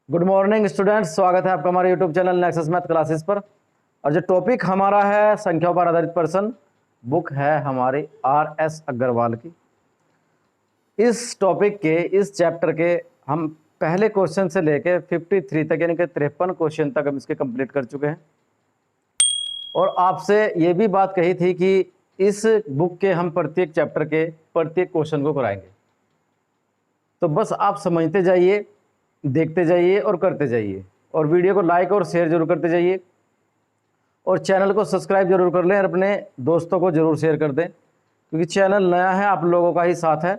Good morning students, स्वागत है आपका हमारे YouTube channel nexus math classes पर। और जो टॉपिक हमारा है संख्याओं पर आधारित प्रश्न, बुक है हमारी RS अग्रवाल की। इस टॉपिक के इस चैप्टर के हम पहले क्वेश्चन से लेके 53 तक यानी कि 53 क्वेश्चन तक हम इसके कंप्लीट कर चुके हैं। और आपसे ये भी बात कही थी कि इस बुक के हम प्रत्येक चैप्टर के प्रत्येक क्वेश्चन को कराएंगे। तो बस आप समझते जाइए, देखते जाइए और करते जाइए, और वीडियो को लाइक और शेयर जरूर करते जाइए, और चैनल को सब्सक्राइब जरूर कर लें और अपने दोस्तों को जरूर शेयर कर दें, क्योंकि चैनल नया है, आप लोगों का ही साथ है।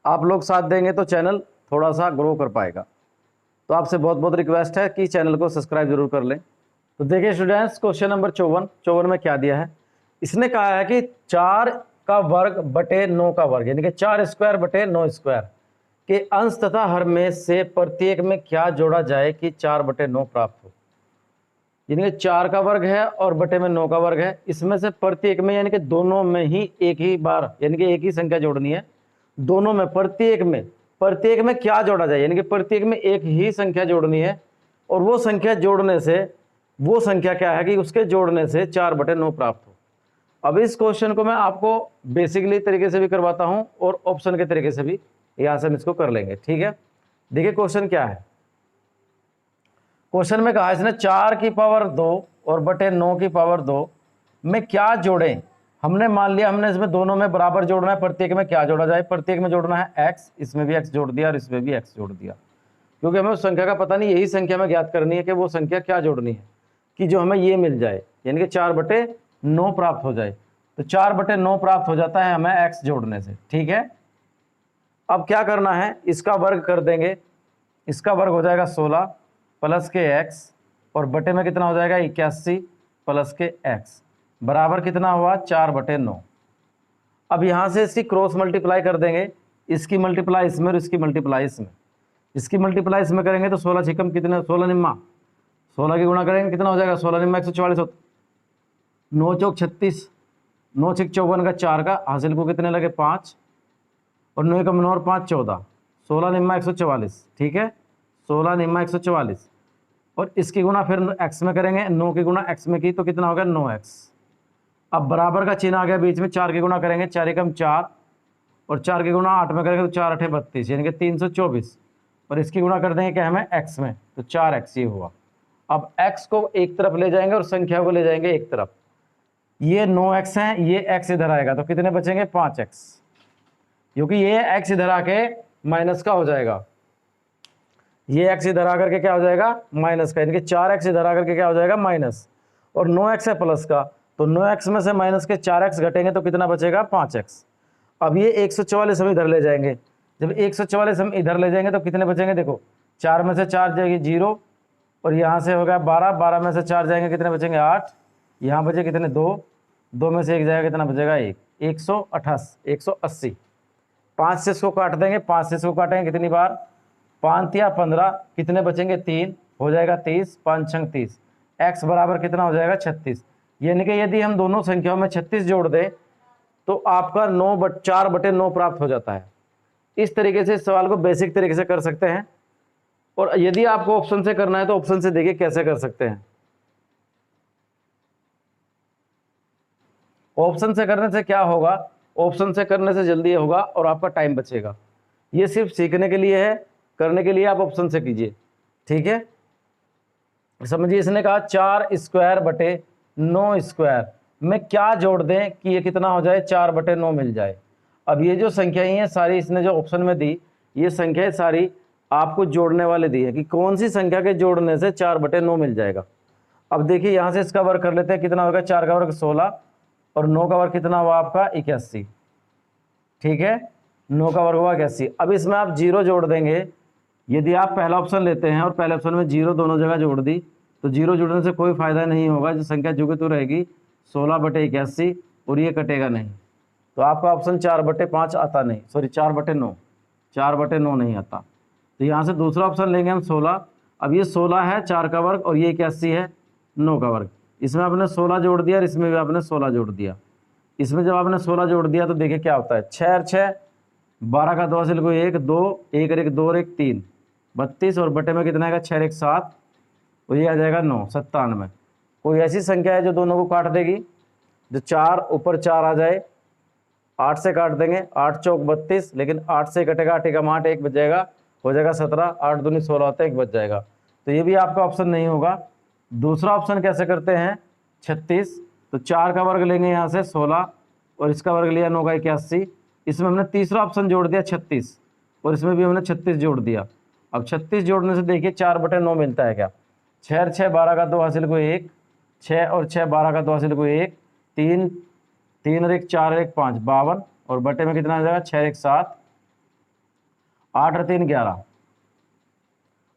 आप लोग साथ देंगे तो चैनल थोड़ा सा ग्रो कर पाएगा। तो आपसे बहुत बहुत रिक्वेस्ट है कि चैनल को सब्सक्राइब जरूर कर लें। तो देखिए स्टूडेंट्स, क्वेश्चन नंबर 54 में क्या दिया है। इसने कहा है कि 4 का वर्ग बटे 9 का वर्ग यानी कि 4 स्क्वायर बटे 9 स्क्वायर के अंश तथा हर में से प्रत्येक में क्या जोड़ा जाए कि 4 बटे 9 प्राप्त हो। यानी कि 4 का वर्ग है और बटे में 9 का वर्ग है, इसमें से प्रत्येक में यानी कि दोनों में ही एक ही बार यानी कि एक ही संख्या जोड़नी है। दोनों में प्रत्येक में क्या जोड़ा जाए, यानी कि प्रत्येक में एक ही संख्या जोड़नी है, और वो संख्या जोड़ने से वो संख्या क्या है कि उसके जोड़ने से 4 बटे 9 प्राप्त हो। अब इस क्वेश्चन को मैं आपको बेसिकली तरीके से भी करवाता हूं और ऑप्शन के तरीके से भी, यहां से हम इसको कर लेंगे। ठीक है, देखिए क्वेश्चन क्या है। क्वेश्चन में कहा इसने 4 की पावर 2 और बटे 9 की पावर 2 में क्या जोड़ें। हमने मान लिया हमने इसमें दोनों में बराबर जोड़ना है, प्रत्येक में क्या जोड़ा जाए। प्रत्येक में जोड़ना है x, इसमें भी x जोड़ दिया और इसमें भी x जोड़ दिया, क्योंकि हमें उस संख्या का पता नहीं, यही संख्या में ज्ञात करनी है कि वो संख्या क्या जोड़नी है कि जो हमें ये मिल जाए, यानी कि 4 बटे 9 प्राप्त हो जाए। तो 4 बटे 9 प्राप्त हो जाता है हमें x जोड़ने से। ठीक है, अब क्या करना है, इसका वर्ग कर देंगे। इसका वर्ग हो जाएगा 16 प्लस के x, और बटे में कितना हो जाएगा 81 प्लस के x, बराबर कितना हुआ 4 बटे 9। अब यहाँ से इसकी क्रॉस मल्टीप्लाई कर देंगे, इसकी मल्टीप्लाई इसमें और इसकी मल्टीप्लाई इसमें। इसकी मल्टीप्लाई इसमें करेंगे तो 16 छिकम कितने, 16 निम्मा, 16 की गुणा करेंगे कितना हो जाएगा 16 निम्मा 144 होता, 9 चौक 36, 9 छिक 54 का 4 का हासिल को कितने लगे 5, और 9 कम 9 और 5 14, 16 निम्मा 144। ठीक है, 16 निम्मा 144, और इसकी गुणा फिर x में करेंगे, 9 की गुणा x में की तो कितना हो गया 9x। अब बराबर का चिन्ह आ गया बीच में, 4 की गुणा करेंगे 4 एकम 4, और 4 की गुणा 8 में करेंगे तो 4 8 32 यानी कि 324, और इसकी गुणा कर देंगे क्या हमें x में, तो 4x ये हुआ। अब x को एक तरफ ले जाएंगे और संख्या को ले जाएंगे एक तरफ। ये 9x है, ये x इधर आएगा तो कितने बचेंगे 5x, क्योंकि ये x इधर आके माइनस का हो जाएगा, ये x इधर आकर के क्या हो जाएगा माइनस का, यानी कि 4x इधर आकर के क्या हो जाएगा माइनस, और 9x है प्लस का, तो 9x में से माइनस के 4x घटेंगे तो कितना बचेगा 5x। अब ये 144 हम इधर ले जाएंगे, जब 144 हम इधर ले जाएंगे तो कितने बचेंगे, देखो 4 में से 4 जाएगी 0, और यहाँ से हो गया 12, 12 में से 4 जाएंगे कितने बचेंगे 8, यहाँ बचे कितने 2, 2 में से 1 जाएगा कितना बचेगा 1, 180, 5 से इसको काट देंगे, 5 से इसको काटेंगे कितनी बार 5 या 15, कितने बचेंगे 3, हो जाएगा 30, 5 छंग 30, x बराबर कितना हो जाएगा 36। यानी कि यदि हम दोनों संख्याओं में 36 जोड़ दें तो आपका 4 बटे 9 प्राप्त हो जाता है। इस तरीके से इस सवाल को बेसिक तरीके से कर सकते हैं, और यदि आपको ऑप्शन से करना है तो ऑप्शन से देखिए कैसे कर सकते हैं। ऑप्शन से करने से क्या होगा, ऑप्शन से करने से जल्दी होगा और आपका टाइम बचेगा। ये सिर्फ सीखने के लिए है, करने के लिए आप ऑप्शन से कीजिए। ठीक है, समझिए इसने कहा 4 स्क्वायर बटे 9 स्क्वायर में क्या जोड़ दें कि ये कितना हो जाए 4 बटे 9 मिल जाए। अब ये जो संख्या ही है सारी, इसने जो ऑप्शन में दी ये संख्या सारी आपको जोड़ने वाले दी है कि कौन सी संख्या के जोड़ने से 4 बटे 9 मिल जाएगा। अब देखिए यहाँ से इसका वर्ग कर लेते हैं, कितना होगा 4 का वर्ग 16, और 9 का वर्ग कितना हुआ आपका 81। ठीक है, 9 का वर्ग हुआ 81। अब इसमें आप 0 जोड़ देंगे, यदि आप पहला ऑप्शन लेते हैं और पहले ऑप्शन में 0 दोनों जगह जोड़ दी तो 0 जोड़ने से कोई फायदा नहीं होगा, जो संख्या जो कि तो रहेगी 16 बटे 81, और ये कटेगा नहीं, तो आपका ऑप्शन 4 बटे 5 आता नहीं, सॉरी 4 बटे 9, 4 बटे 9 नहीं आता। तो यहाँ से दूसरा ऑप्शन लेंगे हम 16। अब ये 16 है 4 का वर्ग, और ये 81 है 9 का वर्ग, इसमें आपने 16 जोड़ दिया और इसमें भी आपने 16 जोड़ दिया। इसमें जब आपने 16 जोड़ दिया तो देखिए क्या होता है, 6 और 6 12 का 2 हासिल को 1 2, 1 और 1 2 और 1 3, 32 और बटे में कितना आएगा 6 एक 7 और ये आ जाएगा 9 97। कोई ऐसी संख्या है जो दोनों को काट देगी, जो 4 ऊपर 4 आ जाए, 8 से काट देंगे, 8 चौक 32, लेकिन 8 से कटेगा 8 एकम 8, 1 बच जाएगा, हो जाएगा 17, 8 दूनी 16 होता है, 1 बच जाएगा। तो ये भी आपका ऑप्शन नहीं होगा। दूसरा ऑप्शन कैसे करते हैं 36, तो 4 का वर्ग लेंगे यहाँ से 16 और इसका वर्ग लिया 9 का 81, इसमें हमने तीसरा ऑप्शन जोड़ दिया 36 और इसमें भी हमने 36 जोड़ दिया। अब 36 जोड़ने से देखिए 4 बटे 9 मिलता है क्या, 6 और 6 12 का 2 हासिल को 1, 6 और 6 12 का 2 हासिल को 1, 3 3 और 1 4 और 1 5 52 और बटे में कितना आ जाएगा 6 1 7, 8 और 3 11।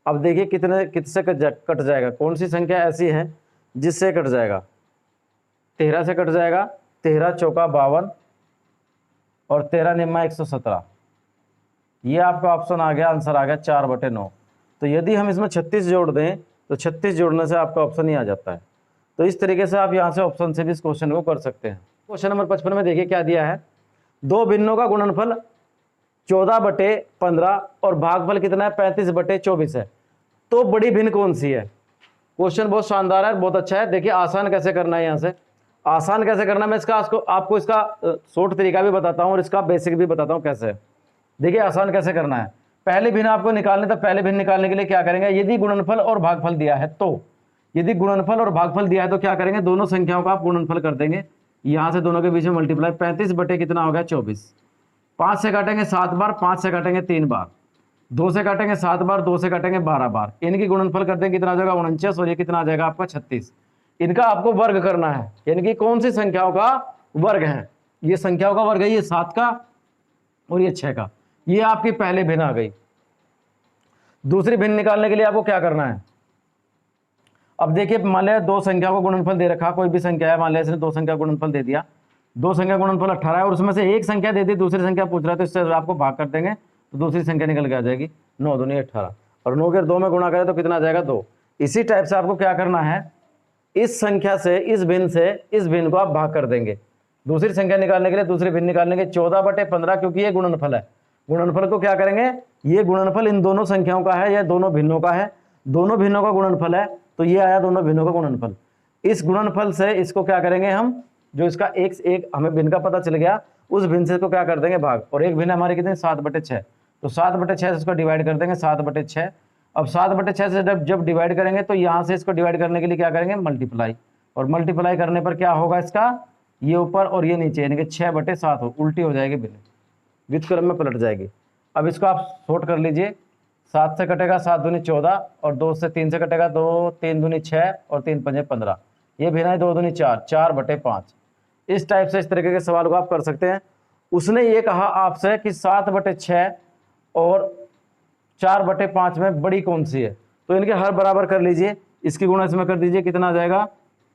अब देखिए किससे कट जाएगा, कौन सी संख्या ऐसी है जिससे कट जाएगा, 13 से कट जाएगा, 13 चौका 52 और 13 निम्मा 117। ये आपका ऑप्शन आ गया, आंसर आ गया 4 बटे 9। तो यदि हम इसमें 36 जोड़ दें तो 36 जोड़ने से आपका ऑप्शन ही आ जाता है। तो इस तरीके से आप यहाँ से ऑप्शन से भी इस क्वेश्चन को कर सकते हैं। क्वेश्चन नंबर 55 में देखिए क्या दिया है, दो भिन्नों का गुणनफल 14 बटे 15 और भागफल कितना है 35 बटे 24 है, तो बड़ी भिन्न कौन सी है। क्वेश्चन बहुत शानदार है, बहुत अच्छा है। देखिए आसान कैसे करना है, यहाँ से आसान कैसे करना है, मैं इसका आपको इसका शॉर्ट तरीका भी बताता हूँ और इसका बेसिक भी बताता हूँ कैसे। देखिए आसान कैसे करना है, पहले भिन्न आपको निकालने, तो पहले भिन्न निकालने के लिए क्या करेंगे, यदि गुणनफल और भागफल दिया है तो, यदि गुणनफल और भागफल दिया है तो क्या करेंगे, दोनों संख्याओं का आप गुणनफल कर देंगे, यहाँ से दोनों के बीच में मल्टीप्लाई, 35 बटे कितना हो गया 24, 5 से काटेंगे 7 बार, 5 से काटेंगे 3 बार, 2 से काटेंगे 7 बार, 2 से काटेंगे 12 बार, इनकी गुणनफल करते हैं कितना आ जाएगा 49 और ये कितना आ जाएगा आपका 36। इनका आपको वर्ग करना है, यानी कि कौन सी संख्याओं का वर्ग है, ये संख्याओं का वर्ग है, ये 7 का और ये 6 का। ये आपकी पहले भिन्न आ गई। दूसरी भिन्न निकालने के लिए आपको क्या करना है, अब देखिए मान लिया दो संख्या को गुणनफल दे रखा, कोई भी संख्या है, मान लिया इसने दो संख्या गुणनफल दे दिया, दो संख्या गुणनफल 18 है और उसमें से एक संख्या दे दी, दूसरी संख्या पूछ रहा है, तो इससे आपको भाग कर देंगे तो दूसरी संख्या निकल के आ जाएगी, 9 दूनी 18 और 9 के 2 में गुणा करें तो कितना आ जाएगा 2। इसी टाइप से आपको क्या करना है, इस संख्या से इस भिन्न को आप भाग कर देंगे, दूसरी संख्या निकालने के लिए दूसरी भिन्न निकालने के 14 बटे 15, क्योंकि ये गुणनफल है, गुणनफल को क्या करेंगे, ये गुणनफल इन दोनों संख्याओं का है, या दोनों भिन्नों का है, दोनों भिन्नों का गुणनफल है, तो ये आया दोनों भिन्नों का गुणनफल। इस गुणनफल से इसको क्या करेंगे हम, जो इसका एक हमें भिन्न का पता चल गया, उस भिन्न से इसको क्या कर देंगे भाग, और एक भिन्न हमारी कितनी 7 बटे 6, तो 7 बटे 6 से इसको डिवाइड कर देंगे 7 बटे 6। अब 7 बटे 6 से जब डिवाइड करेंगे तो यहाँ से इसको डिवाइड करने के लिए क्या करेंगे मल्टीप्लाई, और मल्टीप्लाई करने पर क्या होगा इसका, ये ऊपर और ये नीचे, यानी कि 6 बटे 7 उल्टी हो जाएगी, भिन्न वित्त क्रम में पलट जाएगी। अब इसको आप शॉर्ट कर लीजिए, 7 से कटेगा 7 दूनी 14 और 2 से 3 से कटेगा 2 3 दूनी 6 और 3 पंजे 15, ये भिन्न है 2 दूनी 4 4 बटे 5। इस टाइप से इस तरीके के सवाल को आप कर सकते हैं। उसने ये कहा आपसे कि 7 बटे 6 और 4 बटे 5 में बड़ी कौन सी है, तो इनके हर बराबर कर लीजिए, इसकी गुणा इसमें कर दीजिए कितना आ जाएगा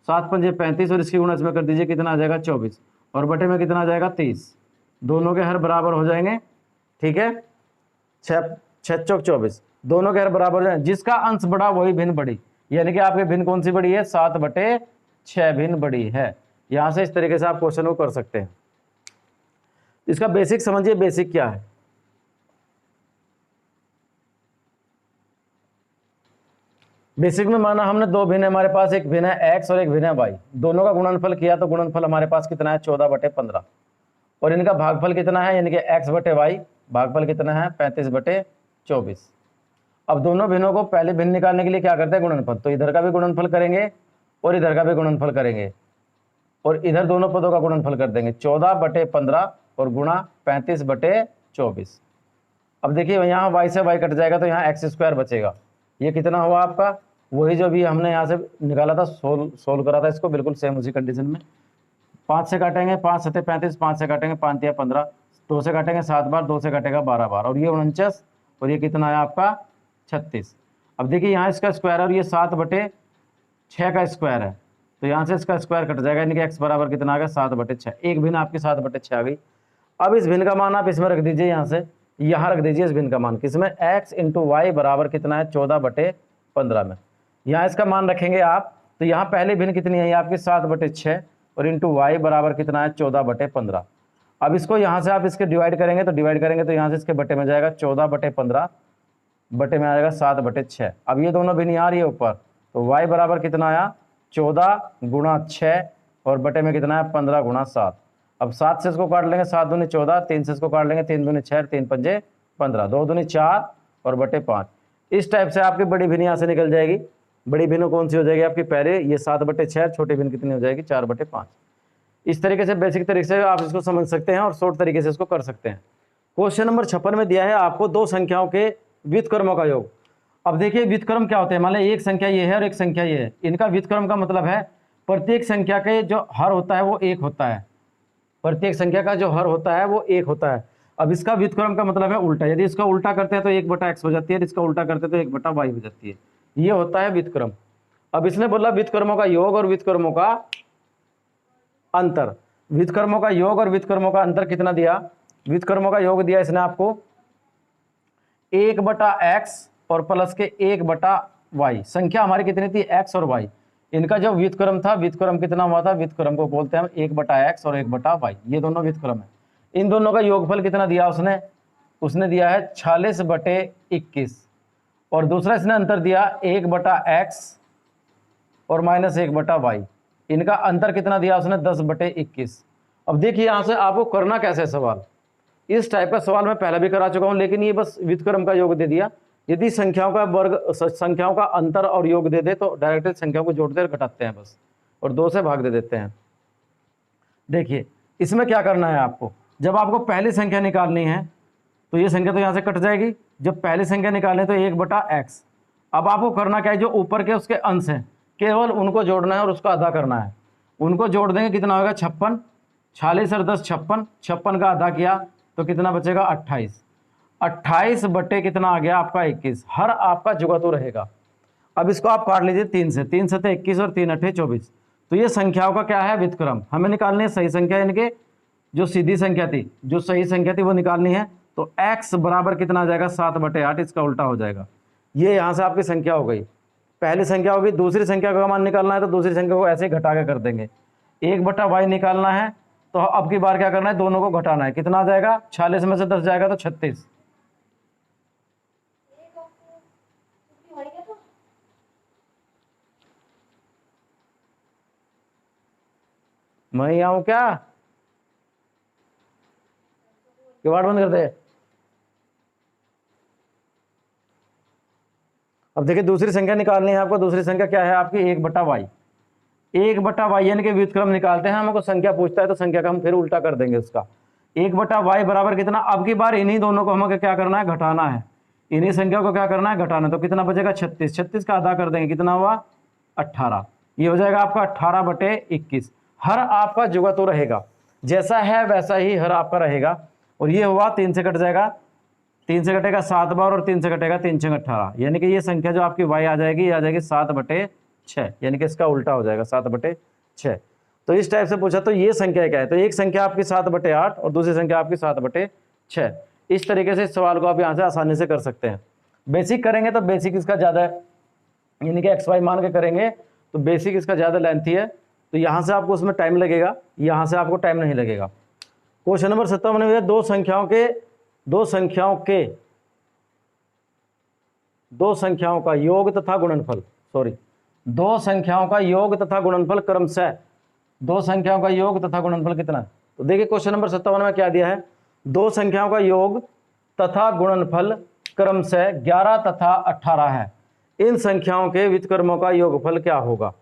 7 पंजे 35 और इसकी गुणा इसमें कर दीजिए कितना आ जाएगा 24 और बटे में कितना आ जाएगा 30, दोनों के हर बराबर हो जाएंगे, ठीक है, 6 चौक 24, दोनों के हर बराबर हो जाएंगे, जिसका अंश बड़ा वही भिन्न बड़ी, यानी कि आपकी भिन्न कौन सी बड़ी है 7 बटे 6 भिन्न बड़ी है। यहां से इस तरीके से आप क्वेश्चन को कर सकते हैं। इसका बेसिक समझिए, बेसिक क्या है, बेसिक में माना हमने दो भिन्न, हमारे पास एक भिन्न है x और एक भिन्न है y, दोनों का गुणनफल किया तो गुणनफल हमारे पास कितना है 14 बटे 15 और इनका भागफल कितना है, यानी कि x बटे y, भागफल कितना है 35 बटे 24। अब दोनों भिन्नों को पहले भिन्न निकालने के लिए क्या करते हैं गुणनफल, तो इधर का भी गुणनफल करेंगे और इधर का भी गुणनफल करेंगे और इधर दोनों पदों का गुणनफल कर देंगे, 14 बटे 15 और गुणा 35 बटे 24। अब देखिए यहाँ y से y कट जाएगा तो यहाँ x स्क्वायर बचेगा, ये कितना हुआ आपका, वही जो भी हमने यहाँ से निकाला था, सोल्व करा था इसको, बिल्कुल सेम उसी कंडीशन में। 5 से काटेंगे 5 सत्ते 35, 5 से काटेंगे 5 तिया 15, 2 से काटेंगे 7 बार, 2 से काटेगा 12 बार और ये 49 और ये कितना आया आपका 36। अब देखिए यहाँ इसका स्क्वायर है और ये 7 बटे 6 का स्क्वायर है, तो यहाँ से इसका स्क्वायर कट जाएगा, यानी कि x बराबर कितना आ गया 7 बटे 6, एक भिन्न आपकी 7 बटे 6 आ गई। अब इस भिन्न का मान आप इसमें रख दीजिए, यहाँ से यहाँ रख दीजिए इस भिन्न का मान, किसमें x इंटू वाई बराबर कितना है 14 बटे 15 में, यहाँ इसका मान रखेंगे आप, तो यहाँ पहले भिन्न कितनी है आपकी 7 बटे 6 और इंटू वाई बराबर कितना है 14 बटे 15। अब इसको यहाँ से आप इसके डिवाइड करेंगे तो यहाँ से इसके बटे में जाएगा 14 बटे 15 बटे में आएगा 7/6। अब ये दोनों भी नहीं आ रही है ऊपर, तो y बराबर कितना आया 14 गुणा 6 और बटे में कितना है 15 गुणा 7। अब 7 से इसको काट लेंगे, 7 दूनी 14, 3 से इसको काट लेंगे, 3 दूनी 6, 3 पंजे 15, 2 दूनी 4 और बटे 5। इस टाइप से आपकी बड़ी भिन्न यहाँ से निकल जाएगी। बड़ी भिन्न कौन सी हो जाएगी आपकी, पहले ये 7/6, छोटी भिन्न कितनी हो जाएगी 4/5। इस तरीके से बेसिक तरीके से आप इसको समझ सकते हैं और शॉर्ट तरीके से इसको कर सकते हैं। क्वेश्चन नंबर 56 में दिया है आपको दो संख्याओं के व्युत्क्रमों का योग। अब देखिए व्युत्क्रम क्या होते हैं, मान लीजिए एक संख्या ये है और एक संख्या ये है, इनका व्युत्क्रम का मतलब है प्रत्येक संख्या के जो हर होता है वो एक होता है, प्रत्येक संख्या का जो हर होता है वो एक होता है। अब इसका व्युत्क्रम का मतलब है उल्टा, यदि इसका उल्टा करते हैं तो 1/x हो जाती है, इसका उल्टा करते हैं तो 1/y हो जाती है, ये होता है व्युत्क्रम। अब इसने बोला व्युत्क्रमों का योग और व्युत्क्रमों का अंतर। व्युत्क्रमों का योग और व्युत्क्रमों का अंतर कितना दिया, व्युत्क्रमों का योग दिया इसने आपको 1/x और प्लस के 1/y। संख्या हमारी कितनी थी x और y, इनका जो व्युत्क्रम था, व्युत्क्रम कितना हुआ था, व्युत्क्रम को बोलते हैं हम 1/x और 1/y, ये दोनों व्युत्क्रम है। इन दोनों का योगफल कितना दिया उसने दिया है 46/21 और दूसरा इसने अंतर दिया 1/x और -1/y, इनका अंतर कितना दिया उसने 10/21। अब देखिए यहाँ से आपको करना कैसे सवाल, इस टाइप का सवाल मैं पहले भी करा चुका हूँ, लेकिन ये बस व्युत्क्रम का योग दे दिया। यदि संख्याओं का वर्ग, संख्याओं का अंतर और योग दे दे तो डायरेक्टली संख्याओं को जोड़ते और घटाते हैं बस, और 2 से भाग दे देते हैं। देखिए इसमें क्या करना है आपको, जब आपको पहली संख्या निकालनी है तो ये संख्या तो यहाँ से कट जाएगी, जब पहली संख्या निकालनी है तो 1/x। अब आपको करना क्या है, जो ऊपर के उसके अंश हैं केवल उनको जोड़ना है और उसका आधा करना है। उनको जोड़ देंगे, कितना होगा 56, 46 और 10 56, 56 का आधा किया तो कितना बचेगा 28, 28 बटे कितना आ गया आपका 21, हर आपका जुगा तो रहेगा। अब इसको आप काट लीजिए 3 से, 3 से तो 21 और 3 8 24। तो ये संख्याओं का क्या है व्युत्क्रम, हमें निकालनी है सही संख्या, इनके जो सीधी संख्या थी, जो सही संख्या थी वो निकालनी है। तो x बराबर कितना आ जाएगा 7/8, इसका उल्टा हो जाएगा। ये यहाँ से आपकी संख्या हो गई, पहली संख्या होगी। दूसरी संख्या का मान निकालना है तो दूसरी संख्या को ऐसे घटा के कर देंगे, 1/y निकालना है तो अब की बार क्या करना है, दोनों को घटाना है, कितना आ जाएगा 46 में से 10 जाएगा तो 36। मैं यहाँ हूं क्या, किवाड़ बंद कर दे। अब देखिए दूसरी संख्या निकालनी है आपको, दूसरी संख्या क्या है आपकी 1/y, 1/y यानी कि व्युत्क्रम निकालते हैं, हमको संख्या पूछता है तो संख्या का हम फिर उल्टा कर देंगे उसका। 1/y बराबर कितना, अब की बार इन्हीं दोनों को हमें क्या करना है, घटाना है, इन्हीं संख्या को क्या करना है, घटाना। तो कितना बचेगा 36, 36 का आधा कर देंगे, कितना हुआ 18, ये हो जाएगा आपका 18/21। हर आपका जुगा तो रहेगा, जैसा है वैसा ही हर आपका रहेगा। और ये हुआ 3 से कट जाएगा, 3 से कटेगा 7 बार और 3 से कटेगा 3 6 18, यानी कि ये संख्या जो आपकी y आ जाएगी, ये आ जाएगी 7/6, यानी कि इसका उल्टा हो जाएगा 7/6। तो इस टाइप से पूछा तो ये संख्या क्या है, तो एक संख्या आपकी 7/8 और दूसरी संख्या आपकी 7/6। इस तरीके से इस सवाल को आप यहाँ से आसानी से कर सकते हैं। बेसिक करेंगे तो बेसिक इसका ज़्यादा है, यानी कि XY मान के करेंगे तो बेसिक इसका ज़्यादा लेंथी है, तो यहाँ से आपको उसमें टाइम लगेगा, यहाँ से आपको टाइम नहीं लगेगा। क्वेश्चन नंबर 57 में दो संख्याओं का योग तथा गुणनफल, दो संख्याओं का योग तथा गुणनफल क्रमशः, दो संख्याओं का योग तथा गुणनफल कितना। तो देखिए क्वेश्चन नंबर 57 में क्या दिया है, दो संख्याओं का योग तथा गुणनफल क्रमशः 11 तथा 18 है, इन संख्याओं के व्युत्क्रमों का योगफल क्या होगा।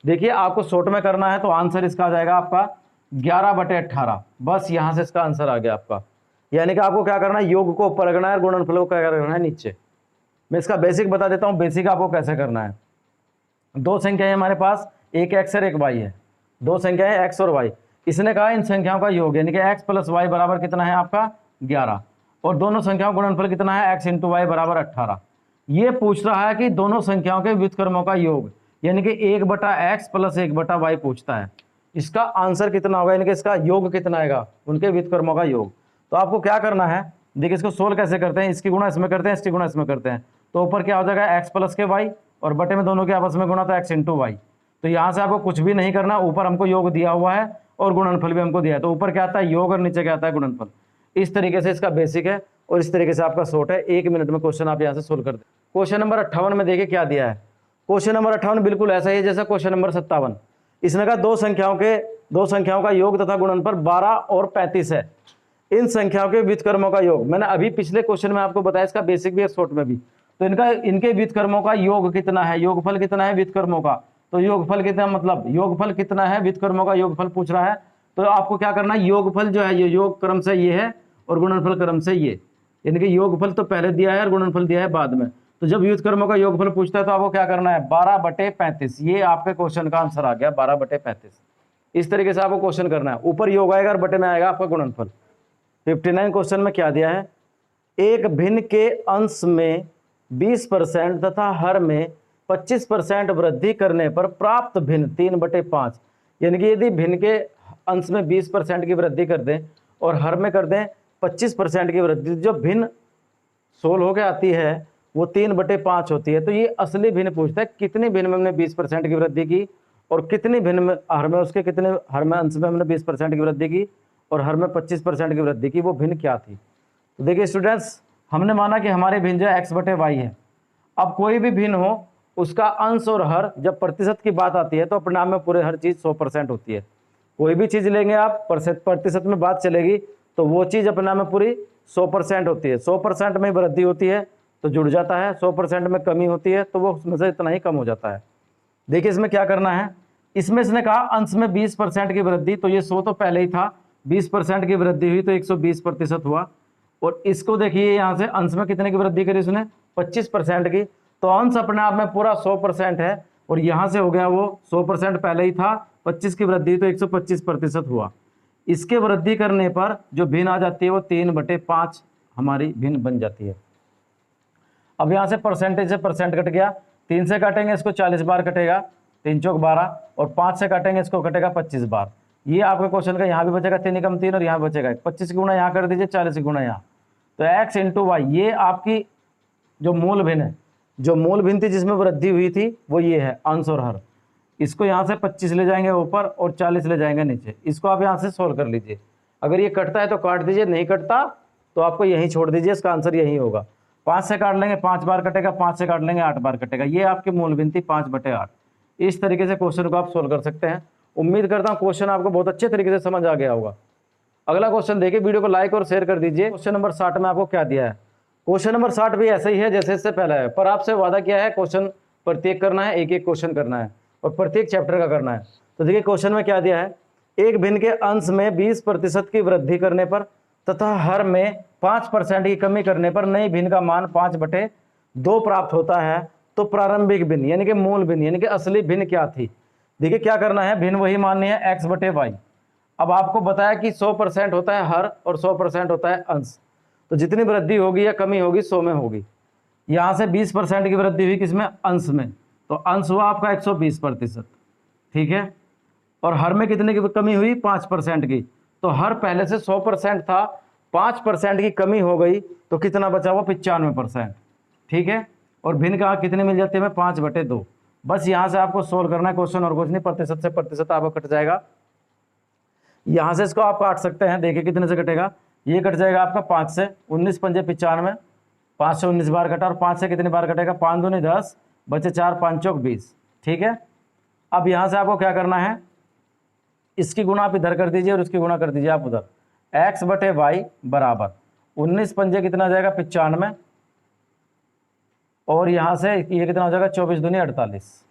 देखिए आपको शॉर्ट में करना है तो आंसर इसका आ जाएगा आपका 11/18, बस यहाँ से इसका आंसर आ गया आपका। यानी कि आपको क्या करना है, योग को ऊपर रखना है और गुणनफल को क्या करना है नीचे। मैं इसका बेसिक बता देता हूँ, बेसिक आपको कैसे करना है। दो संख्याएं हमारे पास, एक x और एक y है, दो संख्याएं x और y। इसने कहा इन संख्याओं का योग यानी कि x + y बराबर कितना है आपका 11, और दोनों संख्याओं का गुणनफल कितना है x × y बराबर 18। ये पूछ रहा है कि दोनों संख्याओं के व्युत्क्रमों का योग, यानी कि 1/x + 1/y पूछता है। इसका आंसर कितना होगा, यानी कि इसका योग कितना आएगा, उनके व्युत्क्रमों का योग। तो आपको क्या करना है, देखिए इसको सोल्व कैसे करते हैं, इसकी गुणा इसमें करते हैं, इसकी गुणा इसमें करते हैं। तो ऊपर क्या हो जाएगा x + के y, और बटे में दोनों के आपस में गुणा, तो x × y। तो यहाँ से आपको कुछ भी नहीं करना, ऊपर हमको योग दिया हुआ है और गुणनफल भी हमको दिया है, तो ऊपर क्या आता है योग और नीचे क्या आता है गुणनफल। इस तरीके से इसका बेसिक है। और इस तरीके से आपका शॉर्ट है, 1 मिनट में क्वेश्चन आप यहाँ से सोल्व कर दें। क्वेश्चन नंबर 58 में देखिए क्या दिया है। क्वेश्चन नंबर 58 बिल्कुल ऐसा ही है जैसा क्वेश्चन नंबर 57। इसने कहा दो संख्याओं का योग तथा गुणनफल 12 और 35 है। इन संख्याओं के व्युत्क्रमों का योग, मैंने अभी पिछले क्वेश्चन में आपको बताया, इसका बेसिक भी है शॉर्ट में भी। तो इनके व्युत्क्रमों का योग कितना है, योगफल कितना है व्युत्क्रमों का, तो योगफल कितना, मतलब योगफल कितना है व्युत्क्रमों का योगफल पूछ रहा है। तो आपको क्या करना है, योगफल जो है ये योग क्रम से ये है और गुणनफल क्रम से ये, यानी कि योगफल तो पहले दिया है और गुणनफल दिया है बाद में। तो जब व्युत्क्रमों का योगफल पूछता है तो आपको क्या करना है, 12/35। ये आपके क्वेश्चन का आंसर आ गया 12/35। इस तरीके से आपको क्वेश्चन करना है, ऊपर योग आएगा और बटे में आएगा आपका गुणनफल। 59 क्वेश्चन में क्या दिया है, एक भिन्न के अंश में 20% तथा हर में 25% वृद्धि करने पर प्राप्त भिन्न 3/5। यानी कि यदि भिन्न के अंश में 20% की वृद्धि कर दें और हर में कर दें 25% की वृद्धि, जो भिन्न सोल होकर आती है वो 3/5 होती है। तो ये असली भिन्न पूछता है, कितनी भिन्न में हमने 20% की वृद्धि की और कितनी भिन्न में हर में उसके कितने हर में अंश में हमने 20% की वृद्धि की और हर में 25% की वृद्धि की, वो भिन्न क्या थी। तो देखिए स्टूडेंट्स, हमने माना कि हमारे भिन्न जो है x/y है। अब कोई भी भिन्न हो उसका अंश और हर, जब प्रतिशत की बात आती है तो परिणाम में पूरे हर चीज़ 100% होती है। कोई भी चीज़ लेंगे आप, प्रतिशत में बात चलेगी तो वो चीज़ अपना में पूरी 100% होती है। 100% में वृद्धि होती है तो जुड़ जाता है, 100% में कमी होती है तो वो उसमें से इतना ही कम हो जाता है। देखिए इसमें क्या करना है, इसमें इसने कहा अंश में 20% की वृद्धि, तो ये 100 तो पहले ही था, 20% की वृद्धि हुई तो 120% हुआ। और इसको देखिए यहाँ से अंश में कितने की वृद्धि करी उसने, 25% की, तो अंश अपने आप में पूरा 100% है और यहाँ से हो गया वो 100% पहले ही था, 25 की वृद्धि तो 125% हुआ। इसके वृद्धि करने पर जो भिन्न आ जाती है वो 3/5 हमारी भिन्न बन जाती है। अब यहाँ से परसेंटेज से परसेंट कट गया, 3 से काटेंगे इसको 40 बार कटेगा, 3 चौक 12, और 5 से काटेंगे इसको कटेगा 25 बार। ये आपके क्वेश्चन का यहाँ भी बचेगा 3 एकम 3 और यहाँ बचेगा 25 की गुणा यहाँ कर दीजिए, 40 की गुणा यहाँ, तो x × y ये आपकी जो मूल भिन्न है, जो मूल भिन्न थी जिसमें वृद्धि हुई थी वो ये है अंश और हर। इसको यहाँ से 25 ले जाएंगे ऊपर और 40 ले जाएंगे नीचे। इसको आप यहाँ से सोल्व कर लीजिए, अगर ये कटता है तो काट दीजिए, नहीं कटता तो आपको यहीं छोड़ दीजिए, इसका आंसर यही होगा। 5 से काट लेंगे 5 बार कटेगा, 5 से काट लेंगे 8 बार कटेगा। ये आपकी मूल भिन्न थी 5/8। इस तरीके से क्वेश्चन को आप सोल्व कर सकते हैं। उम्मीद करता हूँ क्वेश्चन आपको बहुत अच्छे तरीके से समझ आ गया होगा। अगला क्वेश्चन देखिए, वीडियो को लाइक और शेयर कर दीजिए। क्वेश्चन नंबर 60 में आपको क्या दिया है, क्वेश्चन नंबर 60 भी ऐसा ही है जैसे इससे पहले है, पर आपसे वादा किया है क्वेश्चन प्रत्येक करना है, एक एक क्वेश्चन करना है और प्रत्येक चैप्टर का करना है। तो देखिए क्वेश्चन में क्या दिया है, एक भिन्न के अंश में 20% की वृद्धि करने पर तथा हर में 5% की कमी करने पर नई भिन्न का मान 5/2 प्राप्त होता है। तो प्रारंभिक भिन्न यानी कि मूल भिन्न यानी कि असली भिन्न क्या थी। देखिए क्या करना है, भिन्न वही माननी है x/y। अब आपको बताया कि 100% होता है हर और 100% होता है अंश, तो जितनी वृद्धि होगी या कमी होगी 100 में होगी। यहाँ से 20% की वृद्धि हुई किसमें, अंश में, तो अंश हुआ आपका 120%, ठीक है। और हर में कितने की कमी हुई, 5% की, तो हर पहले से 100% था, 5% की कमी हो गई तो कितना बचा हुआ, 95%, ठीक है। और भिन्न का कितने मिल जाते हैं, 5/2। बस यहाँ से आपको सोल्व करना है क्वेश्चन और कुछ नहीं, प्रतिशत से प्रतिशत आपको कट जाएगा। यहाँ से इसको आप काट सकते हैं, देखिए कितने से कटेगा, ये कट जाएगा आपका 5 से, 19 पंजे 95, 5 से 19 बार कटा और 5 से कितनी बार कटेगा, 5 दूनी 10, बचे 4, 5 चौक 20, ठीक है। अब यहाँ से आपको क्या करना है, इसकी गुणा आप इधर कर दीजिए और इसकी गुणा कर दीजिए आप उधर, x/y बराबर 19 पंजे कितना जाएगा 95, और यहाँ से ये कितना हो जाएगा 24 दूनी 48,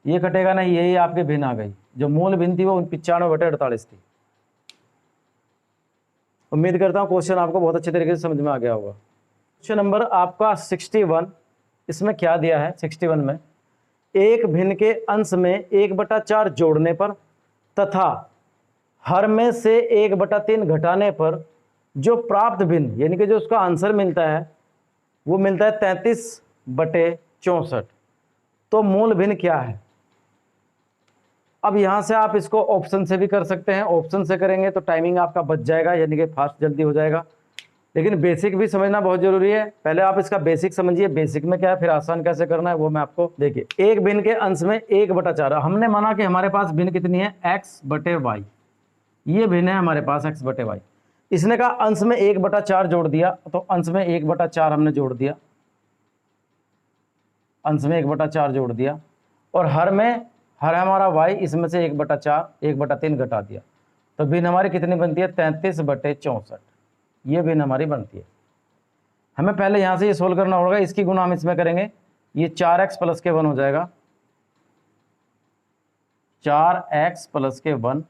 ये कटेगा नहीं, यही आपके भिन्न आ गई। जो मूल भिन्न थी वो 95/48 थी। उम्मीद करता हूँ क्वेश्चन आपको बहुत अच्छे तरीके से समझ में आ गया होगा। क्वेश्चन नंबर आपका 61, इसमें क्या दिया है, 61 में एक भिन्न के अंश में 1/4 जोड़ने पर तथा हर में से 1/3 घटाने पर जो प्राप्त भिन्न यानी कि जो उसका आंसर मिलता है वो मिलता है 33/64। तो मूल भिन्न क्या है। अब यहाँ से आप इसको ऑप्शन से भी कर सकते हैं, ऑप्शन से करेंगे तो टाइमिंग आपका बच जाएगा, यानी कि फास्ट जल्दी हो जाएगा। लेकिन बेसिक भी समझना बहुत जरूरी है, पहले आप इसका बेसिक समझिए, बेसिक में क्या है फिर आसान कैसे करना है वो मैं आपको देखिए। एक भिन्न के अंश में 1/4, हमने माना कि हमारे पास भिन्न कितनी है, x/y, ये भिन्न है हमारे पास x/y। इसने कहा अंश में 1/4 जोड़ दिया, तो अंश में 1/4 हमने जोड़ दिया, अंश में 1/4 जोड़ दिया, और हर हमारा y, इसमें से 1/4 1/3 घटा दिया, तो भिन्न हमारी कितनी बनती है 33/64। ये भिन्न हमारी बनती है। हमें पहले यहां से ये सोल्व करना होगा, इसकी गुना हम इसमें करेंगे, ये 4x + के 1 हो जाएगा, 4x + के 1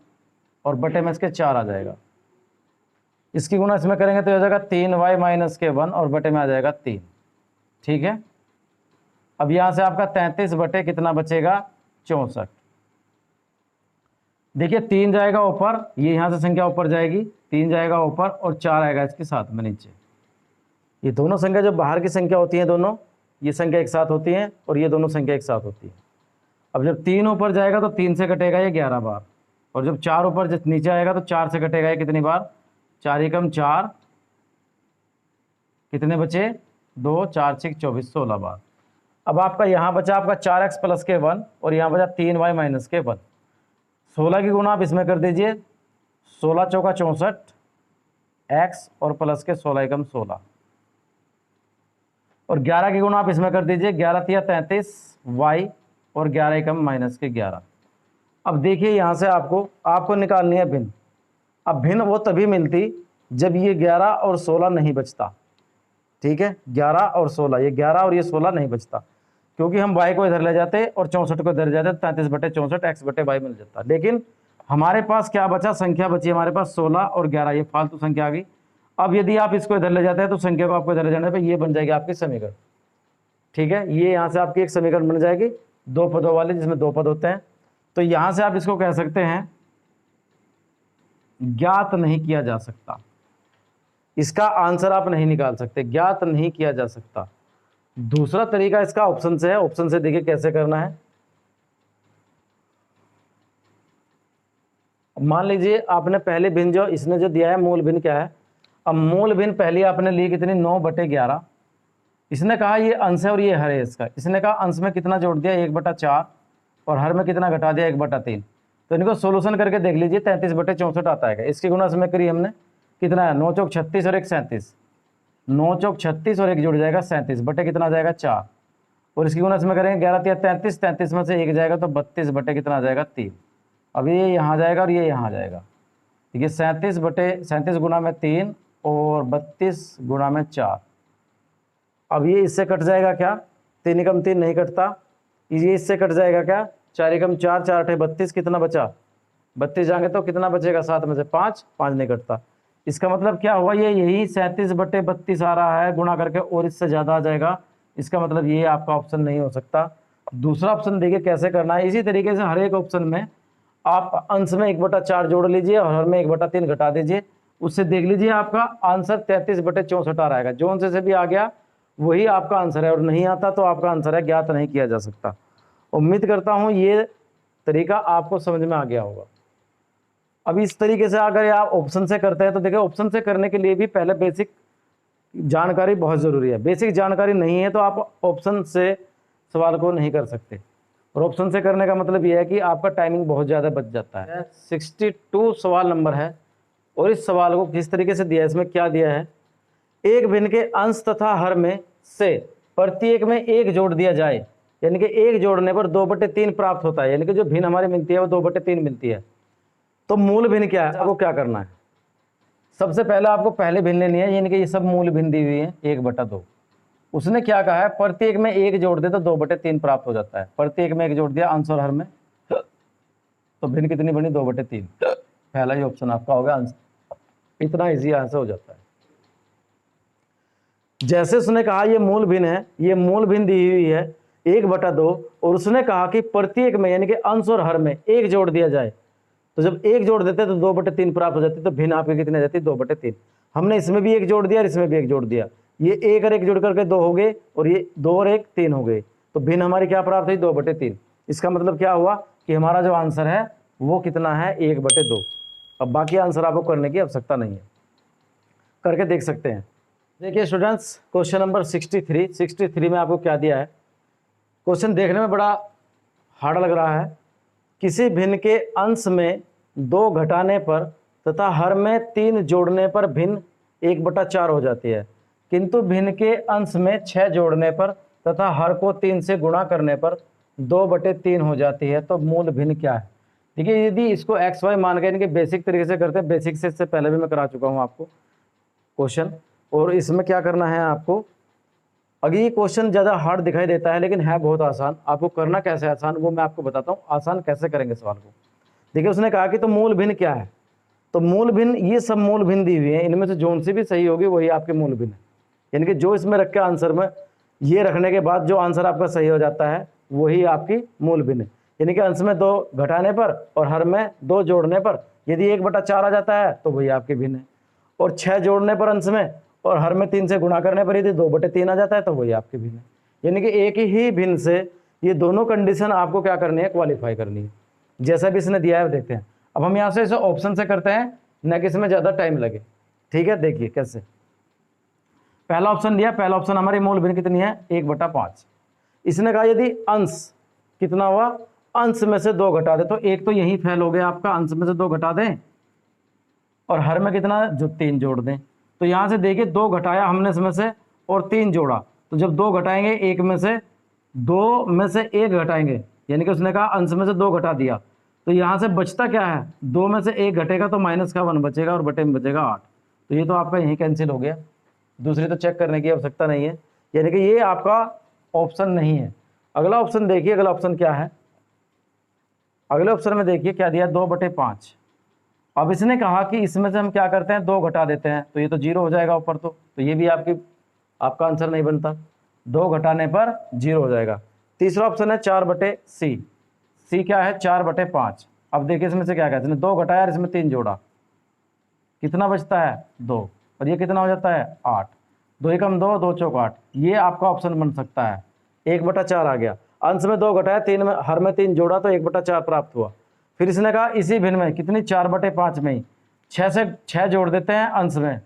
और बटे में इसके 4 आ जाएगा। इसकी गुना इसमें करेंगे तो हो जाएगा 3y - के 1 और बटे में आ जाएगा 3। ठीक है, अब यहां से आपका 33 बटे कितना बचेगा 64। देखिए 3 जाएगा ऊपर, ये यहां से संख्या ऊपर जाएगी, 3 जाएगा ऊपर और 4 आएगा इसके साथ में नीचे। ये दोनों संख्या जो बाहर की संख्या होती है दोनों, ये संख्या एक साथ होती है और ये दोनों संख्या एक साथ होती है। अब जब 3 ऊपर जाएगा तो 3 से कटेगा ये 11 बार, और जब 4 ऊपर जब नीचे आएगा तो 4 से कटेगा ये कितनी बार, 4 एकम 4, कितने बचे 2, 4 6 24, 16 बार। अब आपका यहाँ बचा आपका 4x + के 1 और यहाँ बचा 3y - के 1। 16 की गुना आप इसमें कर दीजिए, 16 चौका 64 x और प्लस के 16 एकम 16, और 11 की गुना आप इसमें कर दीजिए, 11 तिया 33 y और 11 एकम - के 11। अब देखिए यहाँ से आपको निकालनी है भिन्न। अब भिन्न वो तभी मिलती जब ये 11 और 16 नहीं बचता। ठीक है, 11 और 16, ये 11 और ये 16 नहीं बचता, क्योंकि हम y को इधर ले जाते और 64 को इधर जाते, 33/64 x/y मिल जाता। लेकिन हमारे पास क्या बचा, संख्या बची हमारे पास 16 और 11, ये फालतू संख्या आ गई। अब यदि आप इसको इधर ले जाते हैं तो संख्या को आपको इधर ले जाने पे ये बन जाएगी आपकी समीकरण। ठीक है, ये यहाँ से आपकी एक समीकरण बन जाएगी 2 पदों वाली, जिसमें 2 पद होते हैं। तो यहाँ से आप इसको कह सकते हैं ज्ञात नहीं किया जा सकता, इसका आंसर आप नहीं निकाल सकते, ज्ञात नहीं किया जा सकता। दूसरा तरीका इसका ऑप्शन से है, ऑप्शन से देखिए कैसे करना है। मान लीजिए आपने पहले भिन्न जो इसने जो दिया है मूल भिन्न क्या है, अब मूल भिन्न पहले आपने ली कितनी 9/11। इसने कहा ये अंश है और ये हर है इसका, इसने कहा अंश में कितना जोड़ दिया 1/4 और हर में कितना घटा दिया 1/3। तो इनको सोल्यूशन करके देख लीजिए 33/64 आता है। इसकी गुना इसमें करी हमने, कितना है 9 चौक 36 और 1 37, 9 चौक 36 और 1 जुड़ जाएगा 37 बटे कितना आ जाएगा 4, और इसकी गुना इसमें करेंगे 11 तिया 33, 33 में से 1 जाएगा तो 32 बटे कितना आ जाएगा 3। अब ये यहाँ जाएगा और ये यहाँ जाएगा, ठीक है 37 गुना में 3 और 32 गुना में 4। अब ये इससे कट जाएगा क्या, 3 एकम 3 नहीं कटता, ये इससे कट जाएगा क्या 4 एकम 4, 4 8 32, कितना बचा 32 जाएंगे तो कितना बचेगा 7 में से 5, 5 नहीं कटता। इसका मतलब क्या हुआ, ये यही 37/32 आ रहा है गुणा करके और इससे ज़्यादा आ जाएगा। इसका मतलब ये आपका ऑप्शन नहीं हो सकता। दूसरा ऑप्शन देखिए कैसे करना है, इसी तरीके से हर एक ऑप्शन में आप अंश में 1/4 जोड़ लीजिए और हर में 1/3 घटा दीजिए, उससे देख लीजिए आपका आंसर 33/64 आ रहेगा। जो आंसर से भी आ गया वही आपका आंसर है, और नहीं आता तो आपका आंसर है ज्ञात नहीं किया जा सकता। उम्मीद करता हूँ ये तरीका आपको समझ में आ गया होगा। अब इस तरीके से अगर आप ऑप्शन से करते हैं तो देखिए ऑप्शन से करने के लिए भी पहले बेसिक जानकारी बहुत ज़रूरी है। बेसिक जानकारी नहीं है तो आप ऑप्शन से सवाल को नहीं कर सकते, और ऑप्शन से करने का मतलब यह है कि आपका टाइमिंग बहुत ज़्यादा बच जाता है। 62 सवाल नंबर है, और इस सवाल को किस तरीके से दिया है, इसमें क्या दिया है, एक भिन्न के अंश तथा हर में से प्रत्येक में 1 जोड़ दिया जाए, यानी कि 1 जोड़ने पर 2/3 प्राप्त होता है, यानी कि जो भिन्न हमारी मिलती है वो 2/3 मिलती है। तो मूल भिन्न क्या है, आपको क्या करना है, सबसे पहले आपको पहले भिन्न लेनी है, यानी कि ये सब मूल भिन्न दी हुई है 1/2। उसने क्या कहा है, प्रत्येक में 1 जोड़ दे तो 2/3 प्राप्त हो जाता है। प्रत्येक में 1 जोड़ दिया अंश और हर में, तो भिन्न कितनी बनी 2/3। पहला ही ऑप्शन आपका होगा आंसर। इतना इजी आंसर हो जाता है। जैसे उसने कहा ये मूल भिन्न है, ये मूल भिन्न दी हुई है 1/2, और उसने कहा कि प्रत्येक में यानी कि अंश और हर में 1 जोड़ दिया जाए, तो जब 1 जोड़ देते तो 2/3 प्राप्त हो जाती, तो भिन्न आपकी कितनी जाती 2/3। हमने इसमें भी 1 जोड़ दिया और इसमें भी 1 जोड़ दिया, ये 1 और 1 जोड़ करके 2 हो गए, और ये 2 और 1 3 हो गए, तो भिन्न हमारी क्या प्राप्त हुई 2/3। इसका मतलब क्या हुआ कि हमारा जो आंसर है वो कितना है 1/2। अब बाकी आंसर आपको करने की आवश्यकता नहीं है, करके देख सकते हैं। देखिए स्टूडेंट्स, क्वेश्चन नंबर 63 में आपको क्या दिया है। क्वेश्चन देखने में बड़ा हार्ड लग रहा है। किसी भिन्न के अंश में 2 घटाने पर तथा हर में 3 जोड़ने पर भिन्न 1/4 हो जाती है, किंतु भिन्न के अंश में 6 जोड़ने पर तथा हर को 3 से गुणा करने पर 2/3 हो जाती है। तो मूल भिन्न क्या है? देखिए, यदि इसको एक्स वाई मान के इनके बेसिक तरीके से करते हैं, बेसिक से इससे पहले भी मैं करा चुका हूँ आपको क्वेश्चन, और इसमें क्या करना है आपको, अगर ये क्वेश्चन ज़्यादा हार्ड दिखाई देता है लेकिन है बहुत आसान, आपको करना कैसे आसान वो मैं आपको बताता हूँ, आसान कैसे करेंगे सवाल को। देखिए, उसने कहा कि तो मूल भिन्न क्या है, तो मूल भिन्न, ये सब मूल भिन्न दी हुई है, इनमें से जोन सी भी सही होगी वही आपके मूल भिन्न है, यानी कि जो इसमें रख के आंसर में ये रखने के बाद जो आंसर आपका सही हो जाता है वही आपकी मूल भिन्न है। यानी कि अंश में 2 घटाने पर और हर में 2 जोड़ने पर यदि 1/4 आ जाता है तो वही आपकी भिन्न है, और 6 जोड़ने पर अंश में और हर में 3 से गुणा करने पर यदि 2/3 आ जाता है तो वही आपकी भिन्न है। यानी कि एक ही भिन्न से ये दोनों कंडीशन आपको क्या करनी है, क्वालिफाई करनी है, जैसा भी इसने दिया है देखते हैं। अब हम यहाँ से इसे ऑप्शन से करते हैं, न कि इसमें ज़्यादा टाइम लगे, ठीक है। देखिए कैसे, पहला ऑप्शन दिया, पहला ऑप्शन हमारी मूल भिन्न कितनी है, 1/5। इसने कहा यदि अंश कितना हुआ, अंश में से 2 घटा दे, तो एक तो यही फेल हो गया आपका, अंश में से 2 घटा दें और हर में कितना जो 3 जोड़ दें। तो यहाँ से देखिए 2 घटाया हमने इसमें से और 3 जोड़ा, तो जब 2 घटाएंगे एक में से 2 में से 1 घटाएंगे, यानी कि उसने कहा अंश में से 2 घटा दिया, तो यहाँ से बचता क्या है, 2 में से 1 घटेगा तो माइनस का 1 बचेगा और बटे में बचेगा 8। तो ये तो आपका यहीं कैंसिल हो गया, दूसरी तो चेक करने की आवश्यकता नहीं है, यानी कि ये आपका ऑप्शन नहीं है। अगला ऑप्शन देखिए, अगला ऑप्शन क्या है, अगले ऑप्शन में देखिए क्या दिया, 2/5। अब इसने कहा कि इसमें से हम क्या करते हैं, 2 घटा देते हैं, तो ये तो 0 हो जाएगा ऊपर, तो ये भी आपका आंसर नहीं बनता, 2 घटाने पर 0 हो जाएगा। तीसरा ऑप्शन है 4/C, सी क्या है 4/5। अब देखिए इसमें से क्या कहते हैं, 2 घटाया और इसमें 3 जोड़ा, कितना बचता है 2, और ये कितना हो जाता है 8, 2 एकम 2, 2 चौक 8, ये आपका ऑप्शन बन सकता है। 1/4 आ गया, अंश में 2 घटाया, 3 में हर में 3 जोड़ा तो 1/4 प्राप्त हुआ। फिर इसने कहा इसी भिन्न में कितनी, 4/5 में ही 6 से 6 जोड़ देते हैं अंश में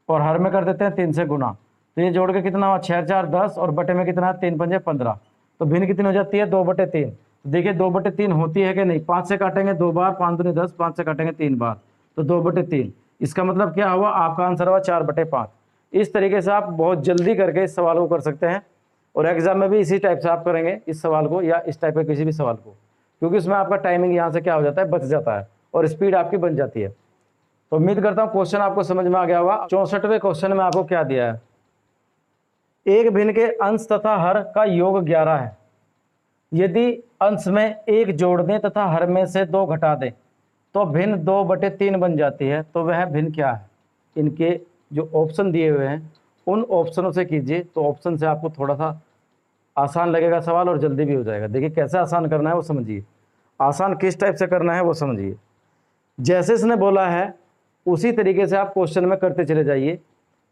और हर में कर देते हैं 3 से गुना, तो ये जोड़ के कितना हुआ 6 4 10 और बटे में कितना है 3 पंजे 15, तो भिन्न कितनी हो जाती है 2/3। देखिए 2/3 होती है कि नहीं, 5 से काटेंगे 2 बार, 5 दूनी 10, 5 से काटेंगे 3 बार, तो 2/3। इसका मतलब क्या हुआ, आपका आंसर हुआ 4/5। इस तरीके से आप बहुत जल्दी करके इस सवाल को कर सकते हैं, और एग्जाम में भी इसी टाइप से आप करेंगे इस सवाल को या इस टाइप के किसी भी सवाल को, क्योंकि उसमें आपका टाइमिंग यहाँ से क्या हो जाता है, बच जाता है और स्पीड आपकी बन जाती है। तो उम्मीद करता हूँ क्वेश्चन आपको समझ में आ गया होगा। 64वें क्वेश्चन में आपको क्या दिया है, एक भिन्न के अंश तथा हर का योग 11 है, यदि अंश में 1 जोड़ दें तथा हर में से 2 घटा दें तो भिन्न 2/3 बन जाती है। तो वह भिन्न क्या है, इनके जो ऑप्शन दिए हुए हैं उन ऑप्शनों से कीजिए, तो ऑप्शन से आपको थोड़ा सा आसान लगेगा सवाल और जल्दी भी हो जाएगा। देखिए कैसे आसान करना है वो समझिए, आसान किस टाइप से करना है वो समझिए, जैसे इसने बोला है उसी तरीके से आप क्वेश्चन में करते चले जाइए,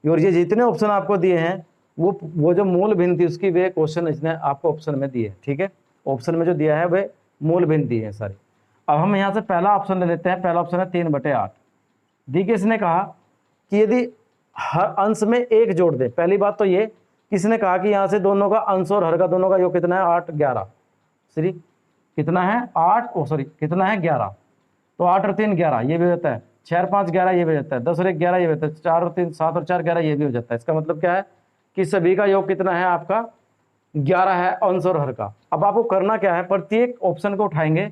और ये जितने ऑप्शन आपको दिए हैं वो जो मूल भिन्न थी उसकी वे क्वेश्चन इसने आपको ऑप्शन में दिए, ठीक है। ऑप्शन में जो दिया है वे मूल भिन्न दिए हैं सारे। अब हम यहाँ से पहला ऑप्शन ले लेते हैं, पहला ऑप्शन है 3/8। देखिए इसने कहा कि यदि हर अंश में 1 जोड़ दे, पहली बात तो ये किसने कहा कि यहाँ से दोनों का अंश और हर का दोनों का योग कितना है 8 11, सॉरी कितना है 8 सॉरी कितना है 11, तो 8 और 3 11 ये भी हो जाता है, 6 और 5 11 ये भी हो जाता है, 10 और 1 11 ये भी होता है, 4 और 3 7 और 4 11 ये भी हो जाता है। इसका मतलब क्या है कि सभी का योग कितना है आपका 11 है अंश और हर का। अब आपको करना क्या है, प्रत्येक ऑप्शन को उठाएंगे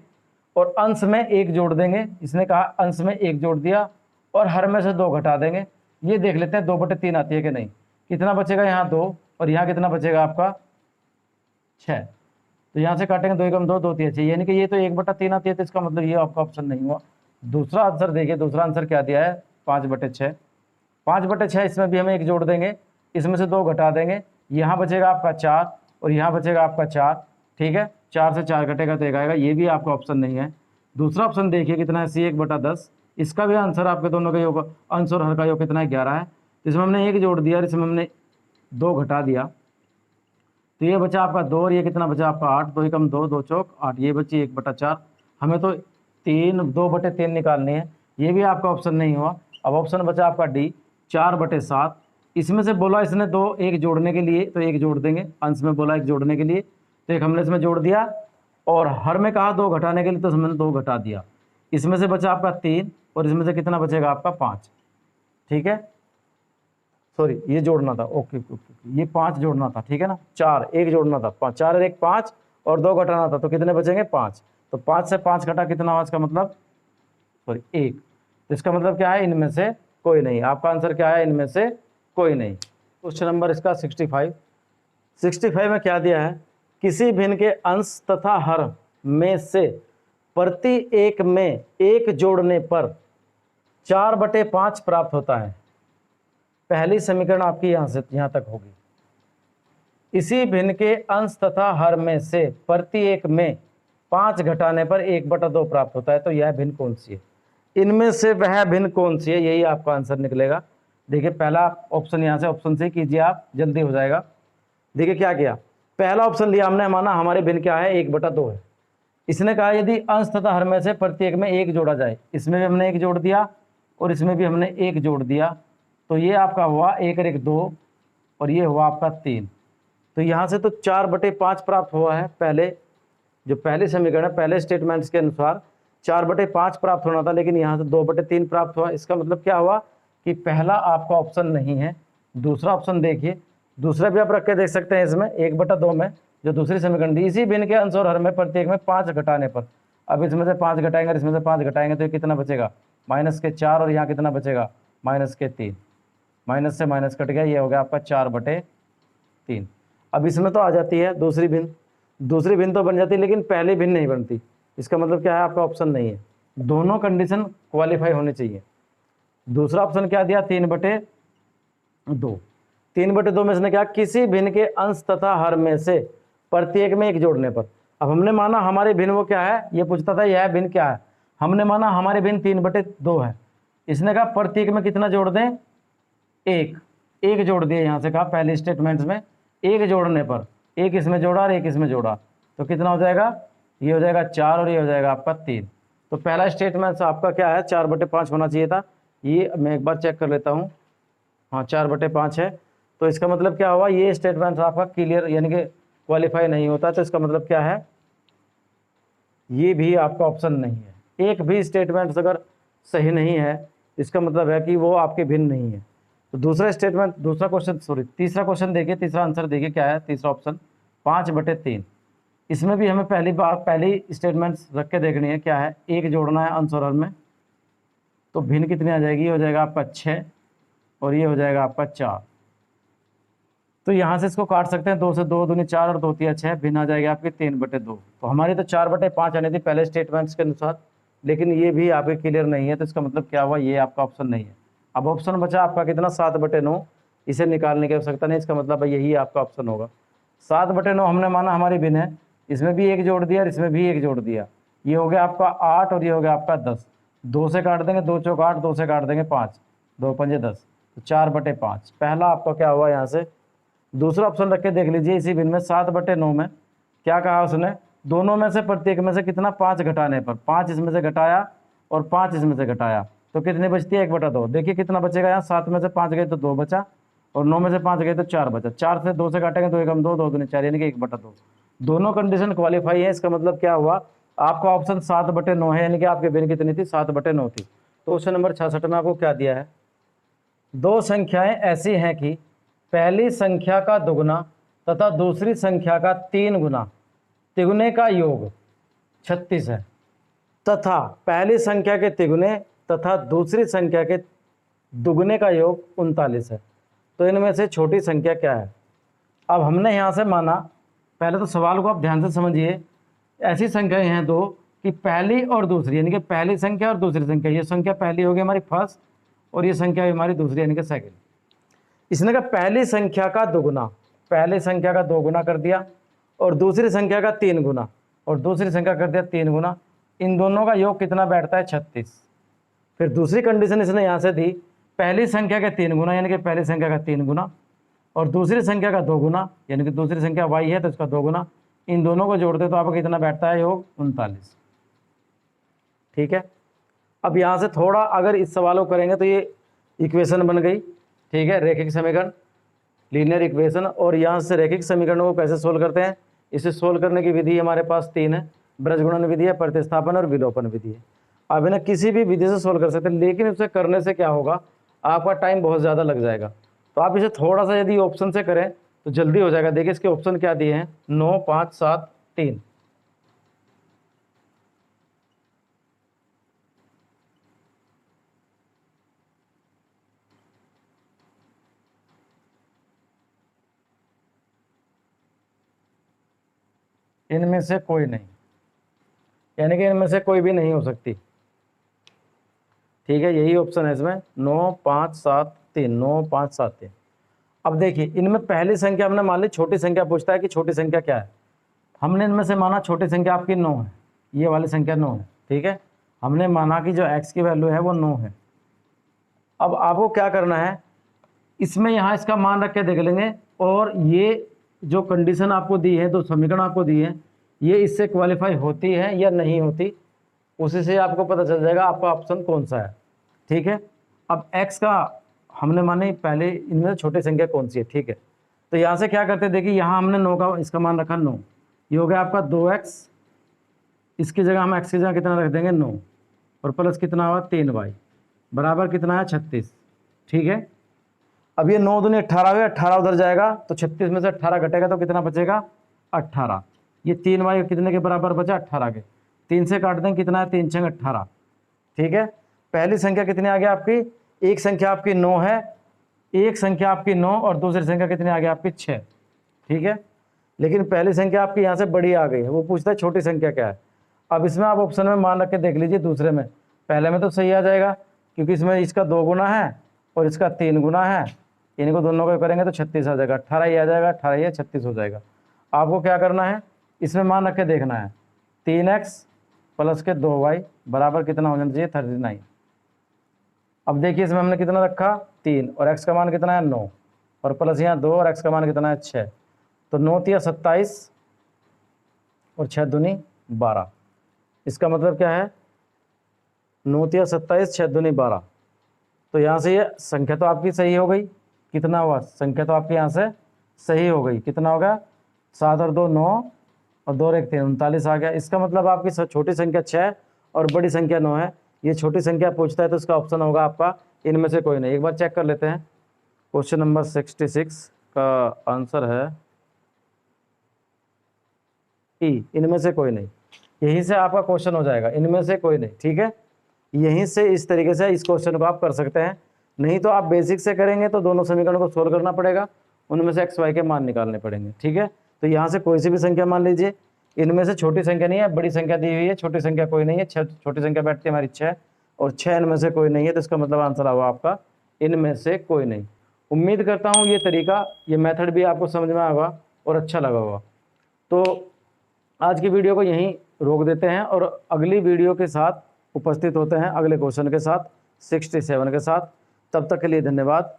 और अंश में 1 जोड़ देंगे, इसने कहा अंश में 1 जोड़ दिया और हर में से 2 घटा देंगे। ये देख लेते हैं 2/3 आती है कि नहीं, कितना बचेगा यहाँ 2 और यहाँ कितना बचेगा आपका 6, तो यहाँ से काटेंगे 2 एकम 2, 2 3 6, यानी कि ये तो 1/3 आती है, तो इसका मतलब ये आपका ऑप्शन नहीं हुआ। दूसरा आंसर देखिए, दूसरा आंसर क्या दिया है 5/6, 5/6 इसमें भी हम 1 जोड़ देंगे, इसमें से 2 घटा देंगे, यहाँ बचेगा आपका 4 और यहाँ बचेगा आपका 4, ठीक है, 4 से 4 घटेगा तो 1 आएगा, ये भी आपका ऑप्शन नहीं है। दूसरा ऑप्शन देखिए कितना है C1/10, इसका भी आंसर आपके दोनों का योग अंश और हर का योग कितना है 11 है, तो इसमें हमने 1 जोड़ दिया और इसमें हमने 2 घटा दिया, तो ये बचा आपका 2 और ये कितना बचा आपका 8, 2 एकम 2, 2 चौक 8, ये बची 1/4। हमें तो 2/3 निकालनी है, ये भी आपका ऑप्शन नहीं हुआ। अब ऑप्शन बचा आपका D 4/7, इसमें से बोला इसने 2 1 जोड़ने के लिए तो 1 जोड़ देंगे, अंश में बोला 1 जोड़ने के लिए तो 1 हमने इसमें जोड़ दिया, और हर में कहा 2 घटाने के लिए तो हमने 2 घटा दिया, इसमें से बचा आपका 3 और इसमें से कितना बचेगा आपका 5। ठीक है, सॉरी ये जोड़ना था, ओके ओके ओके, ये 5 जोड़ना था, ठीक है ना, 4 1 जोड़ना था, 5 4 और 1 5 और 2 घटाना था, तो कितने बचेंगे 5। तो 5 से 5 घटा कितना हुआ इसका मतलब, सॉरी 1। तो इसका मतलब क्या है, इनमें से कोई नहीं। आपका आंसर क्या है, इनमें से कोई नहीं। क्वेश्चन नंबर इसका 65 में क्या दिया है, किसी भिन्न के अंश तथा हर में से प्रति एक में 1 जोड़ने पर 4/5 प्राप्त होता है। पहली समीकरण आपकी यहां से यहां तक होगी। इसी भिन्न के अंश तथा हर में से प्रति एक में 5 घटाने पर 1/2 प्राप्त होता है। तो यह भिन्न कौन सी है, इनमें से वह भिन्न कौन सी है, यही आपका आंसर निकलेगा। देखिए पहला ऑप्शन यहां से ऑप्शन से कीजिए आप, जल्दी हो जाएगा। देखिए क्या किया, पहला ऑप्शन लिया हमने, माना हमारे भिन्न क्या है 1/2 है। इसने कहा यदि अंश तथा हर में से प्रत्येक में 1 जोड़ा जाए, इसमें भी हमने 1 जोड़ दिया और इसमें भी हमने 1 जोड़ दिया, तो ये आपका हुआ 1 और 1 2 और ये हुआ आपका 3। तो यहाँ से तो 4/5 प्राप्त हुआ है। पहले जो पहले समीकरण है, पहले स्टेटमेंट्स के अनुसार 4/5 प्राप्त होना था, लेकिन यहाँ से 2/3 प्राप्त हुआ। इसका मतलब क्या हुआ कि पहला आपका ऑप्शन नहीं है। दूसरा ऑप्शन देखिए, दूसरा भी आप रख के देख सकते हैं इसमें 1/2 में, जो दूसरी समीकरण दी, इसी भिन्न के अंश और हर में प्रत्येक में 5 घटाने पर, अब इसमें से 5 घटाएंगे और इसमें से 5 घटाएंगे तो ये कितना बचेगा, -4 और यहाँ कितना बचेगा -3। माइनस से माइनस कट गया, ये हो गया आपका 4/3। अब इसमें तो आ जाती है दूसरी भिन्न तो बन जाती है, लेकिन पहली भिन्न नहीं बनती। इसका मतलब क्या है, आपका ऑप्शन नहीं है। दोनों कंडीशन क्वालिफाई होनी चाहिए। दूसरा ऑप्शन क्या दिया, 3/2। 3/2 में इसने क्या, किसी भिन्न के अंश तथा हर में से प्रत्येक में 1 जोड़ने पर। अब हमने माना हमारे भिन्न वो क्या है, ये पूछता था यह भिन्न क्या है, हमने माना हमारे भिन्न 3/2 है। इसने कहा प्रत्येक में कितना जोड़ दें, 1 जोड़ दिए। यहाँ से कहा पहले स्टेटमेंट्स में 1 जोड़ने पर, 1 इसमें जोड़ा और 1 इसमें जोड़ा, तो कितना हो जाएगा, ये हो जाएगा 4 और ये हो जाएगा आपका 3। तो पहला स्टेटमेंट आपका क्या है, 4/5 होना चाहिए था। ये मैं एक बार चेक कर लेता हूँ, हाँ 4/5 है। तो इसका मतलब क्या हुआ, ये स्टेटमेंट आपका क्लियर यानी कि क्वालिफाई नहीं होता। तो इसका मतलब क्या है, ये भी आपका ऑप्शन नहीं है। एक भी स्टेटमेंट अगर सही नहीं है, इसका मतलब है कि वो आपके भिन्न नहीं है। तो दूसरा स्टेटमेंट, दूसरा क्वेश्चन, सॉरी तीसरा क्वेश्चन देखिए, तीसरा आंसर देखिए क्या है, तीसरा ऑप्शन 5/3। इसमें भी हमें पहली स्टेटमेंट्स रख के देखनी है, क्या है, 1 जोड़ना है अंश और हर में। तो भिन्न कितनी आ जाएगी, ये हो जाएगा आपका 6 और ये हो जाएगा आपका 4। तो यहाँ से इसको काट सकते हैं, 2 से 2 दूनी 4 और 2 तिया 6, भिन्न आ जाएगी आपकी 3/2। तो हमारी तो 4/5 आनी थी पहले स्टेटमेंट्स के अनुसार, लेकिन ये भी आपके क्लियर नहीं है। तो इसका मतलब क्या हुआ, ये आपका ऑप्शन नहीं है। अब ऑप्शन बचा आपका कितना, 7/9। इसे निकालने की आवश्यकता नहीं, इसका मतलब यही आपका ऑप्शन होगा। 7/9 हमने माना हमारी भिन्न है, इसमें भी 1 जोड़ दिया और इसमें भी 1 जोड़ दिया, ये हो गया आपका 8 और ये हो गया आपका 10। 2 से काट देंगे, 2 चौक 8, 2 से काट देंगे 5, 2 पंजे 10, तो 4/5 पहला आपका क्या हुआ यहाँ से। दूसरा ऑप्शन रख के देख लीजिए, इसी भिन्न में 7/9 में क्या कहा उसने, दोनों में से प्रत्येक में से कितना, 5 घटाने पर, 5 इसमें से घटाया और 5 इसमें से घटाया, तो कितनी बचती है, 1/2। देखिए कितना बचेगा यहाँ, 7 में से 5 गए तो 2 बचा और 9 में से 5 गए तो 4 बचा। 4 से 2 से काटेंगे, 2 एकम 2, 2 दूनी 4, यानी कि 1/2। दोनों कंडीशन क्वालिफाई है। इसका मतलब क्या हुआ, आपका ऑप्शन 7/9 है, यानी कि आपके भिन्न कितनी थी, 7/9 थी। तो क्वेश्चन नंबर 66 में आपको क्या दिया है, 2 संख्याएं ऐसी हैं कि पहली संख्या का दुगुना तथा दूसरी संख्या का 3 गुना, तिगुने का योग 36 है, तथा पहली संख्या के तिगुने तथा दूसरी संख्या के दुगुने का योग 39 है। तो इनमें से छोटी संख्या क्या है। अब हमने यहाँ से माना, पहले तो सवाल को आप ध्यान से समझिए, ऐसी संख्याएं हैं 2 कि पहली और दूसरी, यानी कि पहली संख्या और दूसरी संख्या, ये संख्या पहली होगी हमारी फर्स्ट और ये संख्या हमारी दूसरी यानी कि सेकंड। इसने कहा पहली संख्या का दुगुना, पहली संख्या का 2 गुना कर दिया और दूसरी संख्या का 3 गुना और दूसरी संख्या कर दिया 3 गुना, इन दोनों का योग कितना बैठता है, 36। फिर दूसरी कंडीशन इसने यहाँ से दी, पहली संख्या के 3 गुना यानी कि पहली संख्या का 3 गुना और दूसरी संख्या का 2 गुना, यानी कि दूसरी संख्या y है तो इसका 2 गुना, इन दोनों को जोड़ते तो आपको कितना बैठता है, योग 39। ठीक है। अब यहाँ से थोड़ा अगर इस सवाल को करेंगे तो ये इक्वेशन बन गई, ठीक है, रेखिक समीकरण, लीनियर इक्वेशन। और यहाँ से रैखिक समीकरणों को कैसे सोल्व करते हैं, इसे सोल्व करने की विधि हमारे पास 3 है, ब्रजगुणन विधि है, प्रतिस्थापन और विलोपन विधि है। आप इन्हें किसी भी विधि से सोल्व कर सकते हैं, लेकिन उसे करने से क्या होगा, आपका टाइम बहुत ज़्यादा लग जाएगा। तो आप इसे थोड़ा सा यदि ऑप्शन से करें तो जल्दी हो जाएगा। देखिए इसके ऑप्शन क्या दिए हैं, 9, 5, 7, 3। इनमें से कोई नहीं, यानी कि इनमें से कोई भी नहीं हो सकती। ठीक है, यही ऑप्शन है इसमें, 9, 5, 7, 3, 9, 5, 7, 3। अब देखिए इनमें पहली संख्या हमने मान ली, छोटी संख्या पूछता है कि छोटी संख्या क्या है। हमने इनमें से माना छोटी संख्या आपकी 9 है, ये वाली संख्या 9 है। ठीक है, हमने माना कि जो x की वैल्यू है वो 9 है। अब आपको क्या करना है, इसमें यहाँ इसका मान रख के देख लेंगे, और ये जो कंडीशन आपको दी है, तो समीकरण आपको दी है, ये इससे क्वालिफाई होती है या नहीं होती, उसी से आपको पता चल जाएगा आपका ऑप्शन कौन सा है। ठीक है, अब x का हमने माने पहले इनमें से छोटी संख्या कौन सी है। ठीक है, तो यहाँ से क्या करते हैं, देखिए यहाँ हमने 9 का इसका मान रखा 9, ये हो गया आपका 2x, इसकी जगह हम x की जगह कितना रख देंगे 9, और प्लस कितना हुआ 3y बराबर कितना है 36। ठीक है, अब ये 9 दूनी 18 हुए, 18 उधर जाएगा तो 36 में से 18 घटेगा तो कितना बचेगा 18। ये 3y कितने के बराबर बचा 18 के, 3 से काट दें कितना है 3 6 18। ठीक है, पहली संख्या कितनी आ गई आपकी, एक संख्या आपकी 9 है, एक संख्या आपकी 9 और दूसरी संख्या कितनी आ गई आपकी 6। ठीक है, लेकिन पहली संख्या आपकी यहाँ से बड़ी आ गई है, वो पूछता है छोटी संख्या क्या है। अब इसमें आप ऑप्शन में मान रख के देख लीजिए, दूसरे में, पहले में तो सही आ जाएगा क्योंकि इसमें इसका 2 गुना है और इसका 3 गुना है, इनको दोनों को करेंगे तो 36 आ जाएगा, 18 ही आ जाएगा, 18 ही 36 हो जाएगा। आपको क्या करना है, इसमें मान रख के देखना है 3x प्लस के 2y बराबर कितना हो जाना चाहिए 39। अब देखिए इसमें हमने कितना रखा 3, और x का मान कितना है 9, और प्लस यहाँ 2 और x का मान कितना है 6, तो 9 तिया 27 और 6 दूनी 12। इसका मतलब क्या है, 9 तिया 27, 6 दूनी 12। तो यहाँ से ये संख्या तो आपकी सही हो गई, कितना हुआ, संख्या तो आपकी यहाँ से सही हो गई, कितना होगा 7 और 2 9 और 2 और 1 3 39 आ गया। इसका मतलब आपकी छोटी संख्या 6 और बड़ी संख्या 9 है। ये छोटी संख्या पूछता है तो इसका ऑप्शन होगा आपका इनमें से कोई नहीं। एक बार चेक कर लेते हैं, क्वेश्चन नंबर 66 का आंसर है ई, इनमें से कोई नहीं। यहीं से आपका क्वेश्चन हो जाएगा, इनमें से कोई नहीं। ठीक है, यहीं से इस तरीके से इस क्वेश्चन को आप कर सकते हैं। नहीं तो आप बेसिक से करेंगे तो दोनों समीकरणों को सोल्व करना पड़ेगा, उनमें से x y के मान निकालने पड़ेंगे। ठीक है, तो यहाँ से कोई सी भी संख्या मान लीजिए, इनमें से छोटी संख्या नहीं है, बड़ी संख्या दी हुई है, छोटी संख्या कोई नहीं है, छोटी संख्या बैठती है हमारी 6, और 6 इनमें से कोई नहीं है, तो इसका मतलब आंसर होगा आपका इनमें से कोई नहीं। उम्मीद करता हूँ ये तरीका, ये मेथड भी आपको समझ में आएगा और अच्छा लगा होगा। तो आज की वीडियो को यहीं रोक देते हैं और अगली वीडियो के साथ उपस्थित होते हैं, अगले क्वेश्चन के साथ 67 के साथ। तब तक के लिए धन्यवाद।